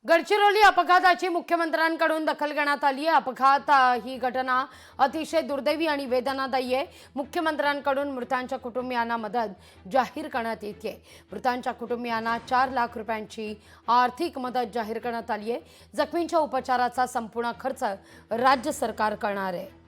गडचिरोली अपघाताची मुख्यमंत्र्यांकडून दखल घेण्यात आली आहे। अपघात ही घटना अतिशय दुर्दैवी आणि वेदनादायी आहे। मुख्यमंत्र्यांकडून मृतांच्या कुटुंबियांना मदत जाहीर करण्यात येते। मृतांच्या कुटुंबियांना 4 लाख रुपयांची आर्थिक मदत जाहीर करण्यात आली आहे। जखमींच्या उपचाराचा संपूर्ण खर्च राज्य सरकार करणार आहे।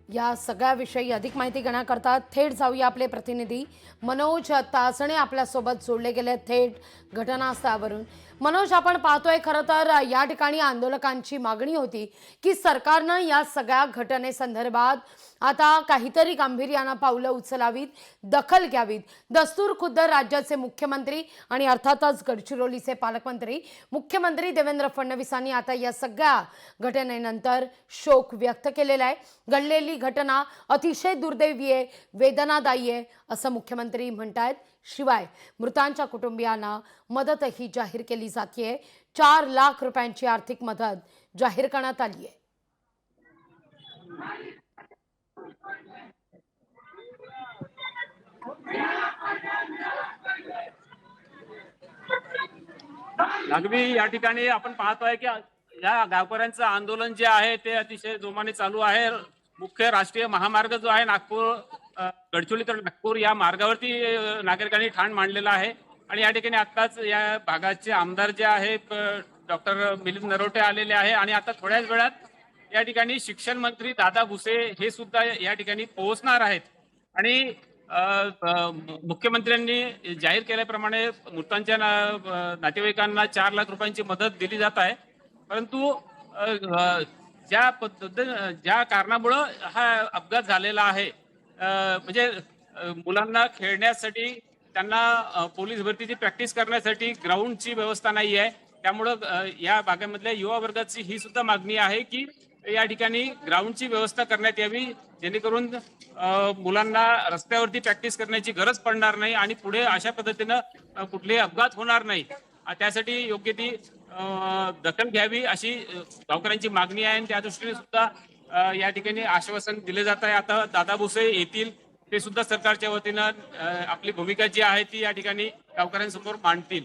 या सगळ्याविषयी अधिक माहिती घेण्याकरता थेट जाऊया आपले प्रतिनिधी मनोज तासणे आपल्या सोबत जोडले गेले थेट घटनास्थळावरून। मनोज, आपण पाहतोय खरं तर या ठिकाणी आंदोलकांची मागणी होती की सरकारनं या सगळ्या घटनेसंदर्भात आता काहीतरी गांभीर्यानं पावलं उचलावीत, दखल घ्यावीत। दस्तूर खुद्द राज्याचे मुख्यमंत्री आणि अर्थातच गडचिरोलीचे पालकमंत्री मुख्यमंत्री देवेंद्र फडणवीसांनी आता या सगळ्या घटनेनंतर शोक व्यक्त केलेला आहे। घडलेली घटना अतिशय दुर्दैवी आहे, वेदनादायी आहे असं मुख्यमंत्री म्हणतात। शिवाय मृतांच्या कुटुंबियांना मदतही जाहीर केली जाते। 4 लाख रुपयांची आर्थिक मदत जाहीर करण्यात आली आहे। अगदी या ठिकाणी आपण पाहतोय की या गावकऱ्यांचं आंदोलन जे आहे ते अतिशय जोमाने चालू आहे। मुख्य राष्ट्रीय महामार्ग जो आहे नागपूर गडचिरोली तर नागपूर या मार्गावरती नागरिकांनी ठाण मांडलेला आहे। आणि या ठिकाणी आताच या भागाचे आमदार जे आहेत डॉक्टर मिलिंद नरोटे आलेले आहे आणि आता थोड्याच वेळात या ठिकाणी शिक्षण मंत्री दादा भुसे हे सुद्धा या ठिकाणी पोहोचणार आहेत। आणि मुख्यमंत्र्यांनी जाहीर केल्याप्रमाणे मृतांच्या नातेवाईकांना 4 लाख रुपयांची मदत दिली जात आहे। परंतु ज्या कारणामुळे हा अपघात झालेला आहे म्हणजे मुलांना खेळण्यासाठी त्यांना पोलीस भरतीची प्रॅक्टिस करण्यासाठी ग्राउंडची व्यवस्था नाही आहे। त्यामुळे या भागामधल्या युवा वर्गाची ही सुद्धा मागणी आहे की या ठिकाणी ग्राउंडची व्यवस्था करण्यात यावी, जेणेकरून मुलांना रस्त्यावरती प्रॅक्टिस करण्याची गरज पडणार नाही आणि पुढे अशा पद्धतीनं कुठलेही अपघात होणार नाही। त्यासाठी योग्य ती दखल घ्यावी अशी गावकऱ्यांची मागणी आहे। आणि त्या दृष्टीने सुद्धा या ठिकाणी आश्वासन दिले जात आहे। आता दादा भुसे येतील, ते सुद्धा सरकारच्या वतीनं आपली भूमिका जी आहे ती या ठिकाणी गावकऱ्यांसमोर मांडतील।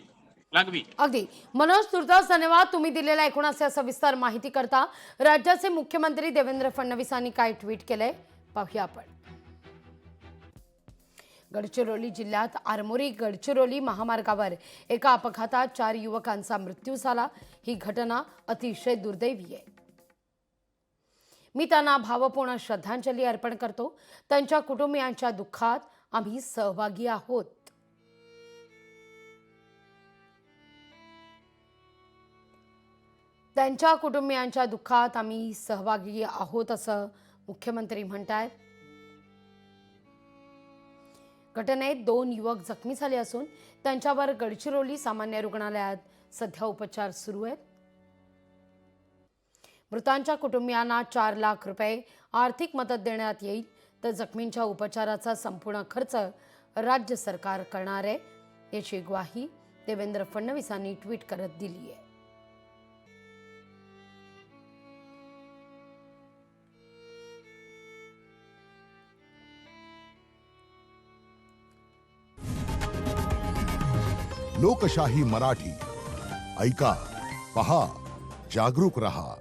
लागवी अगदी मनोज, तुर्तास धन्यवाद तुम्ही दिलेल्या एकूण असे सविस्तर माहिती करता। राज्याचे मुख्यमंत्री देवेंद्र फडणवीसांनी काय ट्विट केलंय पाहूया आपण। गडचिरोली जिल्ह्यात आरमोरी गडचिरोली महामार्गावर एका अपघातात 4 युवकांचा मृत्यू झाला। ही घटना अतिशय दुर्दैवी आहे। मी त्यांना भावपूर्ण श्रद्धांजली अर्पण करतो। त्यांच्या कुटुंबियांच्या दुःखात आम्ही सहभागी आहोत। त्यांच्या कुटुंबियांच्या दुःखात आम्ही सहभागी आहोत असं मुख्यमंत्री म्हणतात। घटनेत 2 युवक जखमी झाले असून त्यांच्यावर गडचिरोली सामान्य रुग्णालयात सध्या उपचार सुरू आहेत। मृतांच्या कुटुंबियांना 4 लाख रुपये आर्थिक मदत देण्यात येईल, तर जखमींच्या उपचाराचा संपूर्ण खर्च राज्य सरकार करणार आहे, याची ग्वाही देवेंद्र फडणवीसांनी ट्विट करत दिली आहे। लोकशाही मराठी ऐका, पहा, जागरूक रहा।